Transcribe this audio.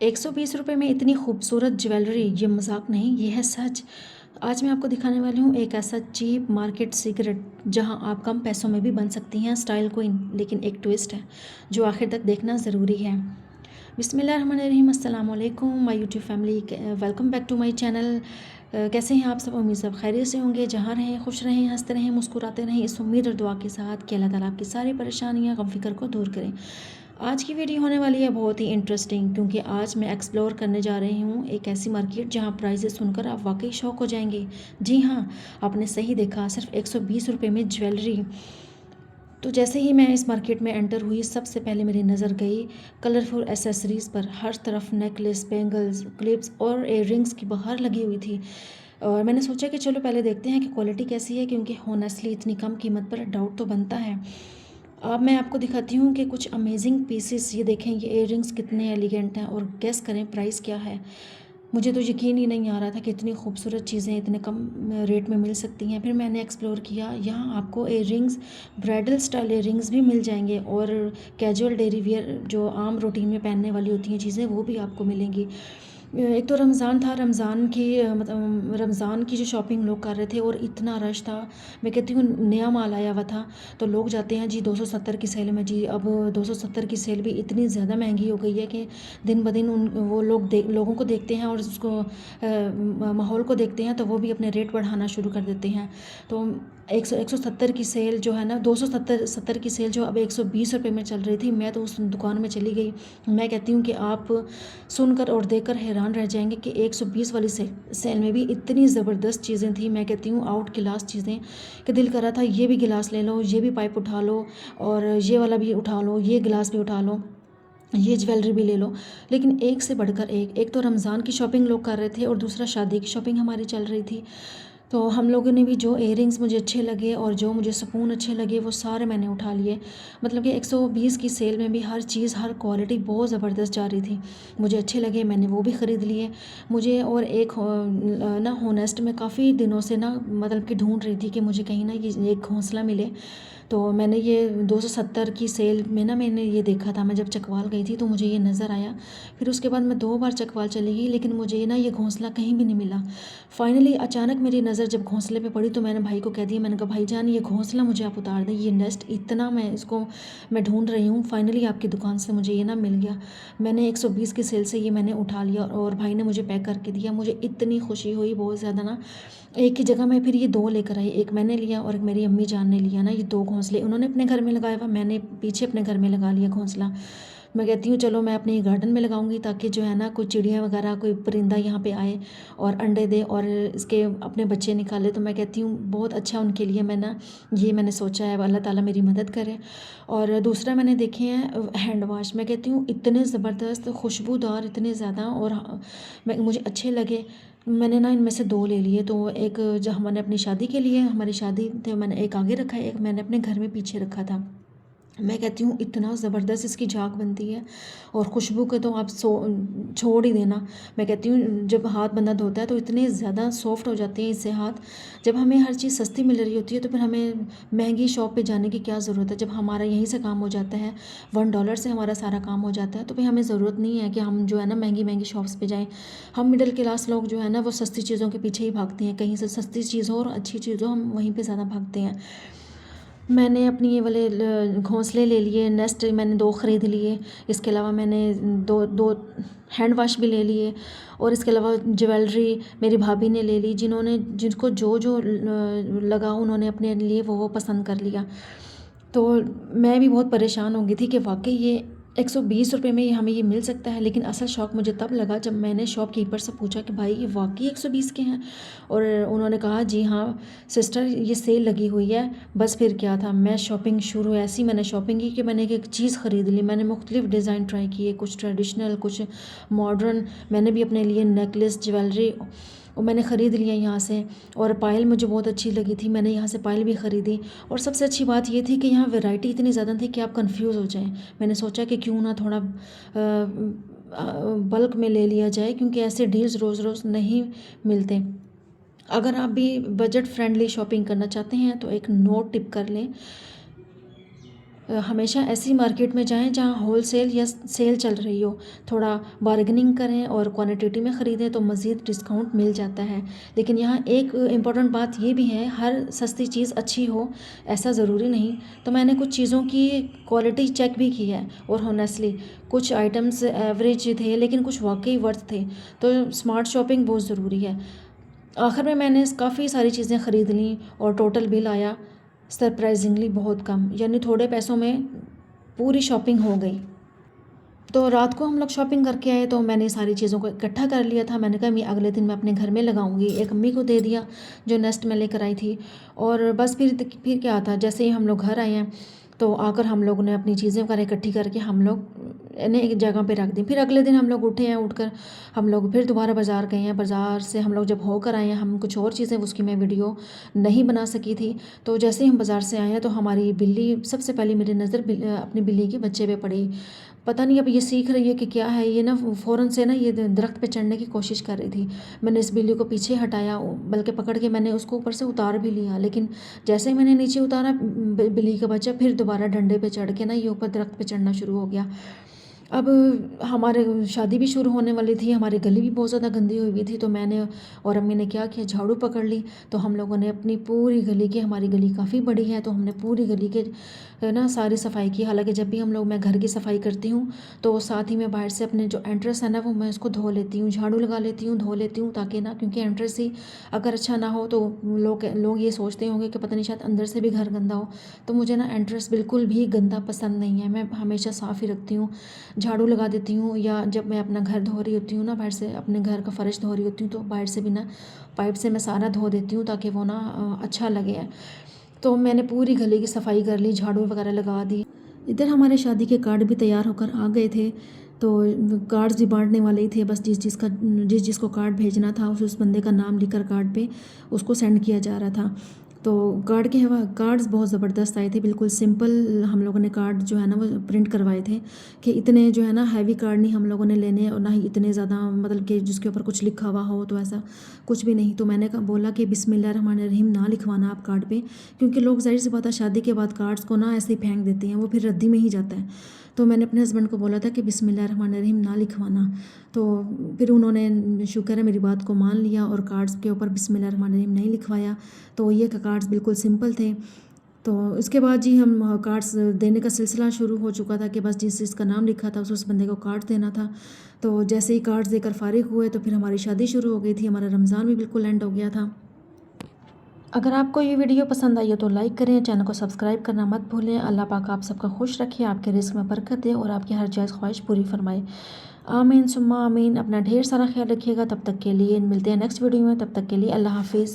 120 रुपये में इतनी खूबसूरत ज्वेलरी, ये मजाक नहीं, ये है सच। आज मैं आपको दिखाने वाली हूँ एक ऐसा चीप मार्केट सीक्रेट जहाँ आप कम पैसों में भी बन सकती हैं स्टाइल क्वीन। लेकिन एक ट्विस्ट है जो आखिर तक देखना ज़रूरी है। बिस्मिल्लाहिर्रहमानिर्रहीम, अस्सलाम वालेकुम my YouTube family, welcome back to my channel. कैसे हैं आप सब? उम्मीद सब खैरियत से होंगे। जहाँ रहें खुश रहें, हंसते रहें, मुस्कुराते रहें, इस उम्मीद और दुआ के साथ कि अल्लाह ताला आपकी सारी परेशानियाँ गम फिक्र को दूर करें। आज की वीडियो होने वाली है बहुत ही इंटरेस्टिंग, क्योंकि आज मैं एक्सप्लोर करने जा रही हूँ एक ऐसी मार्केट जहाँ प्राइसेस सुनकर आप वाकई शौक हो जाएंगे। जी हाँ, आपने सही देखा, सिर्फ 120 रुपये में ज्वेलरी। तो जैसे ही मैं इस मार्केट में एंटर हुई, सबसे पहले मेरी नज़र गई कलरफुल एसेसरीज़ पर। हर तरफ नेकलेस, बैंगल्स, क्लिप्स और इयररिंग्स की बहार लगी हुई थी। और मैंने सोचा कि चलो पहले देखते हैं कि क्वालिटी कैसी है, क्योंकि होनेस्टली इतनी कम कीमत पर डाउट तो बनता है। अब मैं आपको दिखाती हूँ कि कुछ अमेजिंग पीसेस। ये देखें, ये इयररिंग्स कितने एलिगेंट हैं, और गेस करें प्राइस क्या है। मुझे तो यकीन ही नहीं आ रहा था कि इतनी खूबसूरत चीज़ें इतने कम रेट में मिल सकती हैं। फिर मैंने एक्सप्लोर किया, यहाँ आपको इयररिंग्स, ब्राइडल स्टाइल इयररिंग्स भी मिल जाएंगे, और कैजुअल डेली वियर जो आम रूटीन में पहनने वाली होती हैं चीज़ें, वो भी आपको मिलेंगी। एक तो रमज़ान था, रमज़ान की मतलब रमज़ान की जो शॉपिंग लोग कर रहे थे, और इतना रश था। मैं कहती हूँ नया माल आया हुआ था, तो लोग जाते हैं जी 270 की सेल में। जी अब 270 की सेल भी इतनी ज़्यादा महंगी हो गई है कि दिन ब दिन वो लोगों को देखते हैं और उसको माहौल को देखते हैं, तो वो भी अपने रेट बढ़ाना शुरू कर देते हैं। तो 170 की सेल जो है ना, 270 की सेल जो अब 120 रुपये में चल रही थी, मैं तो उस दुकान में चली गई। मैं कहती हूँ कि आप सुनकर और देखकर हैरान रह जाएंगे कि 120 वाली सेल में भी इतनी ज़बरदस्त चीज़ें थी। मैं कहती हूँ आउट क्लास चीज़ें, कि दिल कर रहा था ये भी गिलास ले लो, ये भी पाइप उठा लो, और ये वाला भी उठा लो, ये गिलास भी उठा लो, ये ज्वेलरी भी ले लो। लेकिन एक से बढ़कर एक तो रमज़ान की शॉपिंग लोग कर रहे थे, और दूसरा शादी की शॉपिंग हमारी चल रही थी। तो हम लोगों ने भी जो इयररिंग्स मुझे अच्छे लगे और जो मुझे सुकून अच्छे लगे, वो सारे मैंने उठा लिए। मतलब कि 120 की सेल में भी हर चीज़, हर क्वालिटी बहुत ज़बरदस्त जा रही थी। मुझे अच्छे लगे, मैंने वो भी ख़रीद लिए। मुझे और एक ना होनेस्ट में काफ़ी दिनों से ना, मतलब कि ढूंढ रही थी कि मुझे कहीं ना ये एक घोंसला मिले। तो मैंने ये 270 की सेल में ना, मैंने ये देखा था। मैं जब चकवाल गई थी तो मुझे ये नज़र आया। फिर उसके बाद मैं 2 बार चकवाल चली गई, लेकिन मुझे ना ये घोंसला कहीं भी नहीं मिला। फाइनली अचानक मेरी नज़र जब घोंसले पे पड़ी, तो मैंने भाई को कह दिया, मैंने कहा भाईजान ये घोंसला मुझे आप उतार दें, ये नेस्ट इतना मैं ढूंढ रही हूँ, फाइनली आपकी दुकान से मुझे ये ना मिल गया। मैंने 120 की सेल से ये मैंने उठा लिया, और भाई ने मुझे पैक करके दिया। मुझे इतनी खुशी हुई बहुत ज़्यादा ना। एक ही जगह मैं फिर ये 2 लेकर आई, एक मैंने लिया और एक मेरी अम्मी जान ने लिया ना। ये 2 घोंसले उन्होंने अपने घर में लगाया हुआ, मैंने पीछे अपने घर में लगा लिया घोंसला। मैं कहती हूँ चलो मैं अपने गार्डन में लगाऊंगी, ताकि जो है ना कोई चिड़िया वगैरह, कोई परिंदा यहाँ पे आए और अंडे दे और इसके अपने बच्चे निकाले। तो मैं कहती हूँ बहुत अच्छा उनके लिए मैं ना, ये मैंने सोचा है, अल्लाह ताला मेरी मदद करे। और दूसरा मैंने देखे हैं हैंड वाश। मैं कहती हूँ इतने ज़बरदस्त, खुशबूदार इतने ज़्यादा, और मुझे अच्छे लगे। मैंने ना इनमें से 2 ले लिए। तो एक जो हमने अपनी शादी के लिए, हमारी शादी थे, मैंने एक आगे रखा है, एक मैंने अपने घर में पीछे रखा था। मैं कहती हूँ इतना ज़बरदस्त इसकी झाग बनती है, और खुशबू के तो आप छोड़ ही देना। मैं कहती हूँ जब हाथ बंदा धोता है तो इतने ज़्यादा सॉफ्ट हो जाते हैं इससे हाथ। जब हमें हर चीज़ सस्ती मिल रही होती है, तो फिर हमें महंगी शॉप पे जाने की क्या ज़रूरत है। जब हमारा यहीं से काम हो जाता है, $1 से हमारा सारा काम हो जाता है, तो फिर हमें ज़रूरत नहीं है कि हम जो है ना महंगी महंगी शॉप्स पे जाएँ। हम मिडिल क्लास लोग जो है ना, वो सस्ती चीज़ों के पीछे ही भागते हैं। कहीं से सस्ती चीज़ हो और अच्छी चीज़ हो, हम वहीं पर ज़्यादा भागते हैं। मैंने अपनी ये वाले घोंसले ले लिए, नेस्ट मैंने 2 ख़रीद लिए। इसके अलावा मैंने दो दो हैंड वाश भी ले लिए, और इसके अलावा ज्वेलरी मेरी भाभी ने ले ली, जिनको जो जो लगा उन्होंने अपने लिए वो पसंद कर लिया। तो मैं भी बहुत परेशान हो गई थी कि वाकई ये 120 रुपये में हमें ये मिल सकता है। लेकिन असल शौक मुझे तब लगा जब मैंने शॉपकीपर से पूछा कि भाई ये वाकई 120 के हैं, और उन्होंने कहा जी हाँ सिस्टर, ये सेल लगी हुई है। बस फिर क्या था, मैं शॉपिंग शुरू, ऐसी मैंने शॉपिंग की कि मैंने एक चीज़ ख़रीद ली। मैंने मुख्तलिफ डिज़ाइन ट्राई किए, कुछ ट्रेडिशनल, कुछ मॉडर्न। मैंने भी अपने लिए नेकलेस, ज्वेलरी, और मैंने ख़रीद लिया यहाँ से। और पायल मुझे बहुत अच्छी लगी थी, मैंने यहाँ से पायल भी ख़रीदी। और सबसे अच्छी बात ये थी कि यहाँ वैरायटी इतनी ज़्यादा थी कि आप कंफ्यूज हो जाएं। मैंने सोचा कि क्यों ना थोड़ा बल्क में ले लिया जाए, क्योंकि ऐसे डील्स रोज़ रोज़ नहीं मिलते। अगर आप भी बजट फ्रेंडली शॉपिंग करना चाहते हैं तो एक नोट टिप कर लें, हमेशा ऐसी मार्केट में जाएं जहां होलसेल या सेल चल रही हो। थोड़ा बार्गेनिंग करें और क्वांटिटी में ख़रीदें तो मज़ीद डिस्काउंट मिल जाता है। लेकिन यहाँ एक इम्पॉर्टेंट बात ये भी है, हर सस्ती चीज़ अच्छी हो ऐसा ज़रूरी नहीं। तो मैंने कुछ चीज़ों की क्वालिटी चेक भी की है और होनेस्टली कुछ आइटम्स एवरेज थे लेकिन कुछ वाकई वर्थ थे। तो स्मार्ट शॉपिंग बहुत ज़रूरी है। आखिर में मैंने काफ़ी सारी चीज़ें ख़रीद लीं और टोटल बिल आया सरप्राइजिंगली बहुत कम, यानी थोड़े पैसों में पूरी शॉपिंग हो गई। तो रात को हम लोग शॉपिंग करके आए तो मैंने सारी चीज़ों को इकट्ठा कर लिया था। मैंने कहा मैं अगले दिन मैं अपने घर में लगाऊंगी। एक अम्मी को दे दिया जो नेस्ट में लेकर आई थी। और बस फिर क्या था, जैसे ही हम लोग घर आए हैं तो आकर हम लोगों ने अपनी चीज़ें वगैरह इकट्ठी करके हम लोग इन्हें एक जगह पे रख दी। फिर अगले दिन हम लोग उठे हैं, उठकर हम लोग फिर दोबारा बाज़ार गए हैं। बाज़ार से हम लोग जब होकर आए हैं, हम कुछ और चीज़ें उसकी मैं वीडियो नहीं बना सकी थी। तो जैसे ही हम बाज़ार से आए हैं तो हमारी बिल्ली सबसे पहले मेरी नज़र अपनी बिल्ली के बच्चे पे पड़ी। पता नहीं अब ये सीख रही है कि क्या है, ये ना फ़ौरन से ना ये दरख्त पे चढ़ने की कोशिश कर रही थी। मैंने इस बिल्ली को पीछे हटाया, बल्कि पकड़ के मैंने उसको ऊपर से उतार भी लिया। लेकिन जैसे ही मैंने नीचे उतारा, बिल्ली का बच्चा फिर दोबारा डंडे पे चढ़ के ना ये ऊपर दरख्त पे चढ़ना शुरू हो गया। अब हमारे शादी भी शुरू होने वाली थी, हमारी गली भी बहुत ज़्यादा गंदी हुई थी। तो मैंने और अम्मी ने क्या किया, झाड़ू पकड़ ली। तो हम लोगों ने अपनी पूरी गली की, हमारी गली काफ़ी बड़ी है, तो हमने पूरी गली के ना सारी सफाई की। हालांकि जब भी मैं घर की सफाई करती हूँ तो साथ ही मैं बाहर से अपने जो एंट्रेंस है ना वो मैं उसको धो लेती हूँ, झाड़ू लगा लेती हूँ, धो लेती हूँ, ताकि ना, क्योंकि एंट्रेंस ही अगर अच्छा ना हो तो लोग ये सोचते होंगे कि पता नहीं शायद अंदर से भी घर गंदा हो। तो मुझे ना एंट्रेंस बिल्कुल भी गंदा पसंद नहीं है, मैं हमेशा साफ़ ही रखती हूँ, झाड़ू लगा देती हूँ। या जब मैं अपना घर धो रही होती हूँ ना, बाहर से अपने घर का फ़र्श धो रही होती हूँ तो बाहर से भी ना पाइप से मैं सारा धो देती हूँ ताकि वो ना अच्छा लगे। तो मैंने पूरी गली की सफाई कर ली, झाड़ू वगैरह लगा दी। इधर हमारे शादी के कार्ड भी तैयार होकर आ गए थे। तो कार्ड्स भी बांटने वाले ही थे, बस जिस जिसको कार्ड भेजना था उस बंदे का नाम लिखकर कार्ड पे उसको सेंड किया जा रहा था। तो कार्ड्स बहुत ज़बरदस्त आए थे, बिल्कुल सिंपल हम लोगों ने कार्ड जो है ना वो प्रिंट करवाए थे कि इतने जो है ना हैवी कार्ड नहीं हम लोगों ने लेने, और ना ही इतने ज़्यादा मतलब कि जिसके ऊपर कुछ लिखा हुआ हो, तो ऐसा कुछ भी नहीं। तो मैंने बोला कि बिस्मिल्लाहिर्रहमानिर्रहीम ना लिखवाना आप कार्ड पे, क्योंकि लोग जाहिर सी बात है शादी के बाद कार्ड्स को ना ऐसे ही फेंक देते हैं, वो फिर रद्दी में ही जाता है। तो मैंने अपने हस्बैंड को बोला था कि बिस्मिल्लाहिर्रहमानिर्रहीम ना लिखवाना। तो फिर उन्होंने शुक्र है मेरी बात को मान लिया और कार्ड्स के ऊपर बिस्मिल्लाहिर्रहमानिर्रहीम नहीं लिखवाया। तो ये कार्ड्स बिल्कुल सिंपल थे। तो इसके बाद जी हम कार्ड्स देने का सिलसिला शुरू हो चुका था कि बस जिसका नाम लिखा था उस बंदे को कार्ड देना था। तो जैसे ही कार्ड्स देकर फारिग हुए तो फिर हमारी शादी शुरू हो गई थी, हमारा रमज़ान भी बिल्कुल एंड हो गया था। अगर आपको ये वीडियो पसंद आई हो तो लाइक करें, चैनल को सब्सक्राइब करना मत भूलें। अल्लाह पाक आप सबका खुश रखे, आपके रिस्क में बरकत दे और आपकी हर जायज़ ख्वाहिश पूरी फरमाए। आमीन सुम्मा आमीन। अपना ढेर सारा ख्याल रखिएगा। तब तक के लिए मिलते हैं नेक्स्ट वीडियो में, तब तक के लिए अल्लाह हाफिज़।